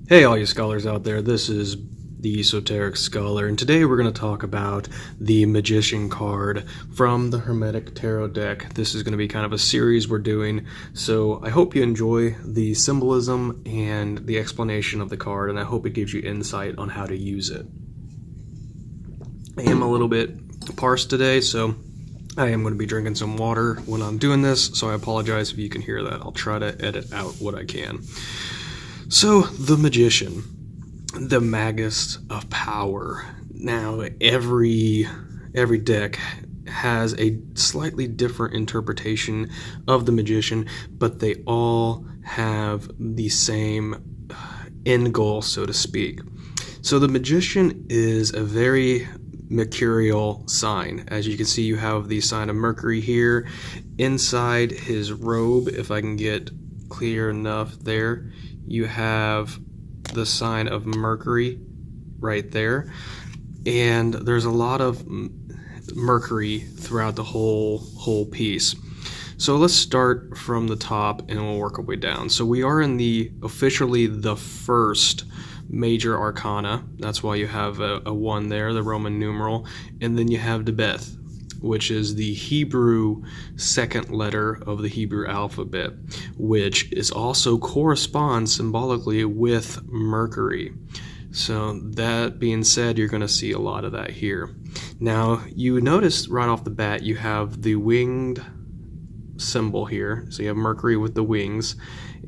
Hey all you scholars out there, this is the Esoteric Scholar, and today we're going to talk about the Magician card from the Hermetic Tarot deck. This is going to be kind of a series we're doing, so I hope you enjoy the symbolism and the explanation of the card, and I hope it gives you insight on how to use it. I am a little bit parched today, so I am going to be drinking some water when I'm doing this, so I apologize if you can hear that. I'll try to edit out what I can. So, the Magician, the Magus of Power. Now, every deck has a slightly different interpretation of the Magician, but they all have the same end goal, so to speak. So the Magician is a very mercurial sign. As you can see, you have the sign of Mercury here. Inside his robe, if I can get clear enough there, you have the sign of Mercury right there, and there's a lot of Mercury throughout the whole piece. So let's start from the top and we'll work our way down. So we are in officially the first major arcana. That's why you have a 1 there, the Roman numeral, and then you have Debeth, which is the Hebrew second letter of the Hebrew alphabet, which is also corresponds symbolically with Mercury. So that being said, you're going to see a lot of that here. Now, you notice right off the bat, you have the winged symbol here. So you have Mercury with the wings,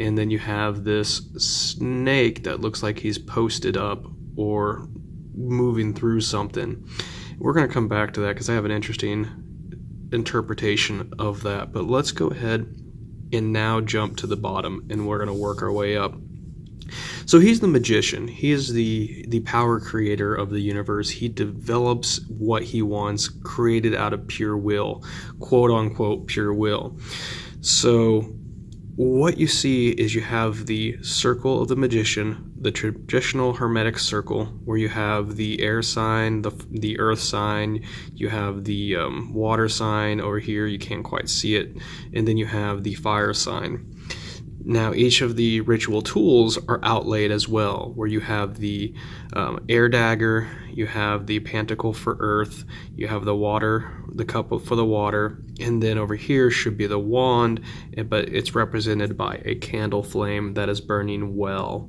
and then you have this snake that looks like he's posted up or moving through something. We're going to come back to that because I have an interesting interpretation of that. But let's go ahead and now jump to the bottom, and we're going to work our way up. So he's the Magician. He is the power creator of the universe. He develops what he wants, created out of pure will, quote unquote pure will. So what you see is you have the circle of the Magician, the traditional Hermetic circle, where you have the air sign, the earth sign, you have the water sign over here, you can't quite see it, and then you have the fire sign. Now, each of the ritual tools are outlaid as well, where you have the air dagger, you have the pentacle for earth, you have the water, the cup for the water, and then over here should be the wand, but it's represented by a candle flame that is burning well.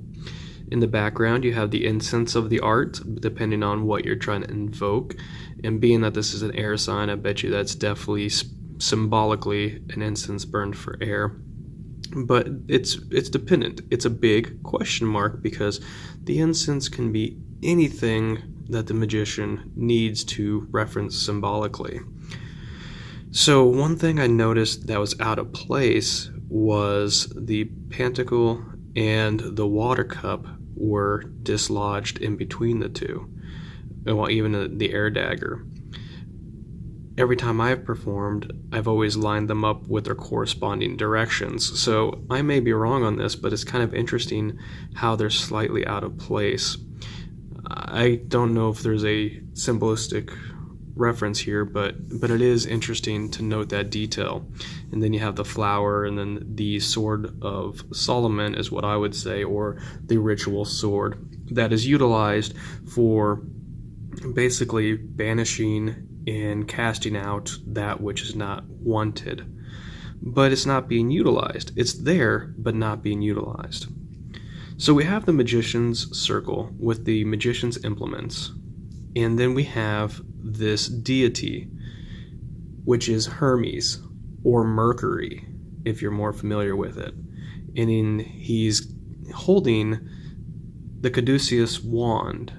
In the background, you have the incense of the art, depending on what you're trying to invoke. And being that this is an air sign, I bet you that's definitely symbolically an incense burned for air. But it's dependent. It's a big question mark because the incense can be anything that the Magician needs to reference symbolically. So one thing I noticed that was out of place was the pentacle and the water cup were dislodged in between the two. Well, even the air dagger. Every time I've performed, I've always lined them up with their corresponding directions. So I may be wrong on this, but it's kind of interesting how they're slightly out of place. I don't know if there's a symbolistic reference here, but it is interesting to note that detail. And then you have the flower, and then the sword of Solomon is what I would say, or the ritual sword that is utilized for basically banishing and casting out that which is not wanted. But it's not being utilized. It's there, but not being utilized. So we have the Magician's circle with the Magician's implements. And then we have this deity, which is Hermes, or Mercury, if you're more familiar with it. And he's holding the caduceus wand,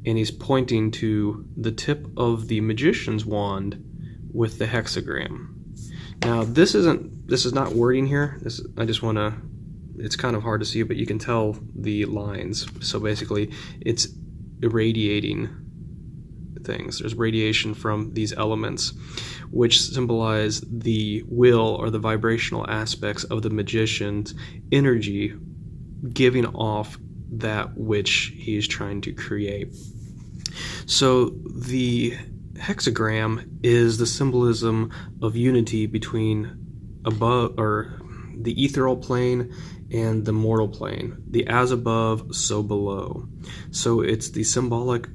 and he's pointing to the tip of the Magician's wand with the hexagram. Now, this is not wording here. I just want to, it's kind of hard to see, but you can tell the lines. So basically, it's irradiating things. There's radiation from these elements, which symbolize the will or the vibrational aspects of the Magician's energy giving off that which he is trying to create. So the hexagram is the symbolism of unity between above, or the ethereal plane, and the mortal plane, the as above, so below. So it's the symbolic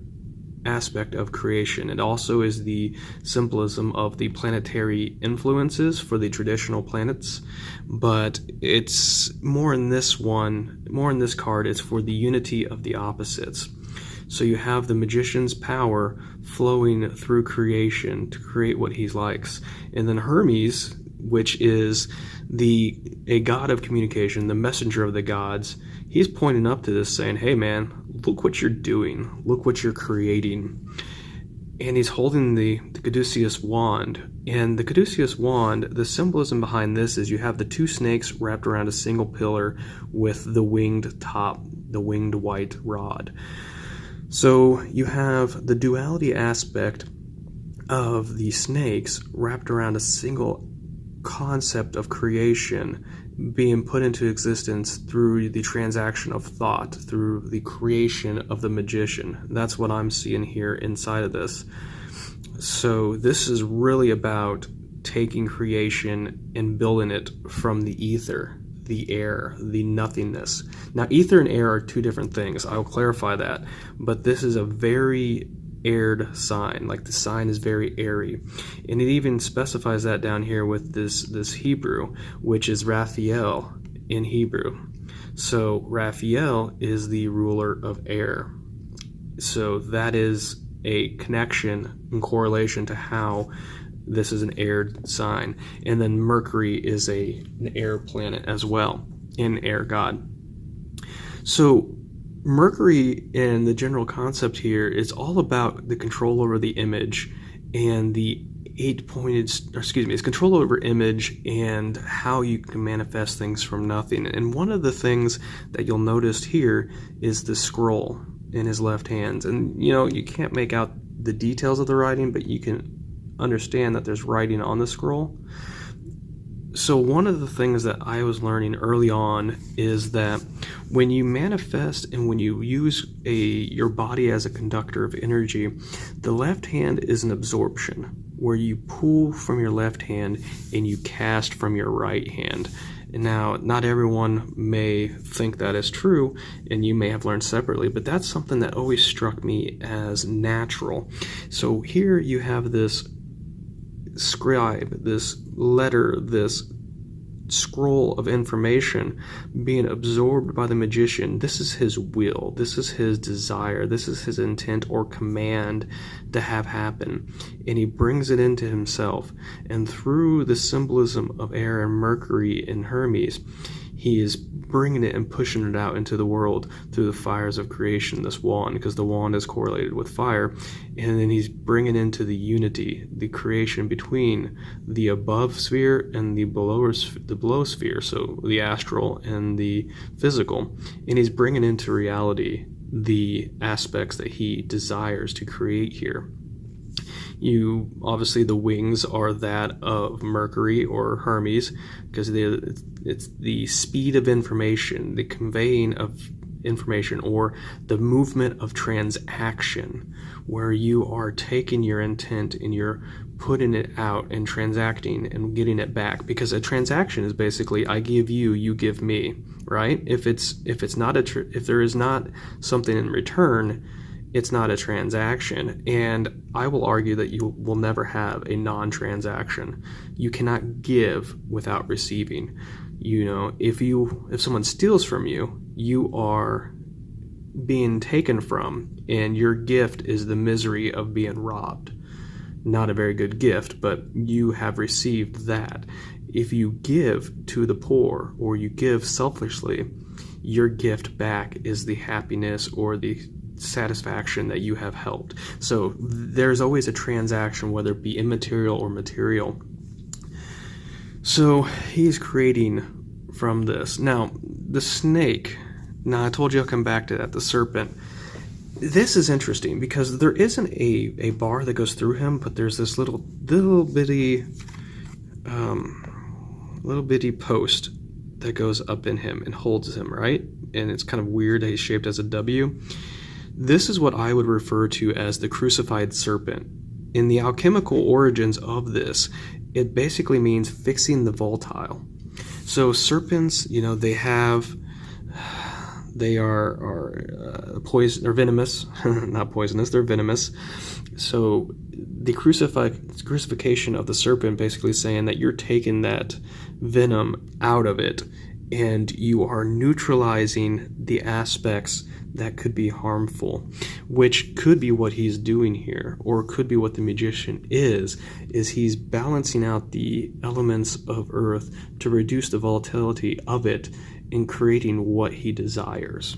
aspect of creation. It also is the symbolism of the planetary influences for the traditional planets, but it's more in this card, it's for the unity of the opposites. So you have the magician's power flowing through creation to create what he likes. And then Hermes, which is a god of communication, the messenger of the gods, he's pointing up to this saying, hey man, look what you're doing, look what you're creating. And he's holding the caduceus wand. And the caduceus wand, the symbolism behind this is you have the two snakes wrapped around a single pillar with the winged top, the winged white rod. So you have the duality aspect of the snakes wrapped around a single concept of creation being put into existence through the transaction of thought, through the creation of the magician. That's what I'm seeing here inside of this. So this is really about taking creation and building it from the ether, the air, the nothingness. Now, ether and air are two different things. I'll clarify that. But this is a very aired sign. Like, the sign is very airy. And it even specifies that down here with this Hebrew, which is Raphael in Hebrew. So Raphael is the ruler of air. So that is a connection and correlation to how this is an aired sign. And then Mercury is an air planet as well, an air god. So Mercury, and the general concept here, is all about the control over the image and the it's control over image and how you can manifest things from nothing. And one of the things that you'll notice here is the scroll in his left hand. And you can't make out the details of the writing, but you can understand that there's writing on the scroll. So one of the things that I was learning early on is that when you manifest and when you use your body as a conductor of energy, the left hand is an absorption, where you pull from your left hand and you cast from your right hand. And now, not everyone may think that is true, and you may have learned separately, but that's something that always struck me as natural. So here you have this scribe, this letter, this scroll of information being absorbed by the magician. This is his will, this is his desire, this is his intent or command to have happen, and he brings it into himself. And through the symbolism of air and Mercury and Hermes, he is bringing it and pushing it out into the world through the fires of creation, this wand, because the wand is correlated with fire. And then he's bringing into the unity, the creation between the above sphere and the below sphere, so the astral and the physical. And he's bringing into reality the aspects that he desires to create here. Obviously the wings are that of Mercury or Hermes, because it's the speed of information, the conveying of information, or the movement of transaction, where you are taking your intent and you're putting it out and transacting and getting it back. Because a transaction is basically, I give you, you give me, right? If there is not something in return, it's not a transaction. And I will argue that you will never have a non-transaction. You cannot give without receiving. If someone steals from you, you are being taken from, and your gift is the misery of being robbed. Not a very good gift, but you have received that. If you give to the poor or you give selfishly, your gift back is the happiness or the satisfaction that you have helped. So there's always a transaction, whether it be immaterial or material. So he's creating from this. Now, the snake, I told you I'll come back to that, the serpent. This is interesting because there isn't a bar that goes through him, but there's this little bitty post that goes up in him and holds him, right? And it's kind of weird that he's shaped as a W. This is what I would refer to as the Crucified Serpent. In the alchemical origins of this, it basically means fixing the volatile. So serpents, they are poison or venomous, not poisonous. They're venomous. So the crucifixion of the serpent basically saying that you're taking that venom out of it, and you are neutralizing the aspects that could be harmful, which could be what he's doing here, or could be what the magician is he's balancing out the elements of earth to reduce the volatility of it in creating what he desires.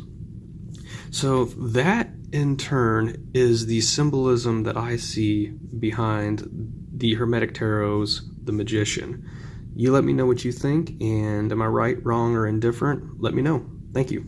So that in turn is the symbolism that I see behind the Hermetic Tarot's The Magician. You let me know what you think, and am I right, wrong, or indifferent? Let me know. Thank you.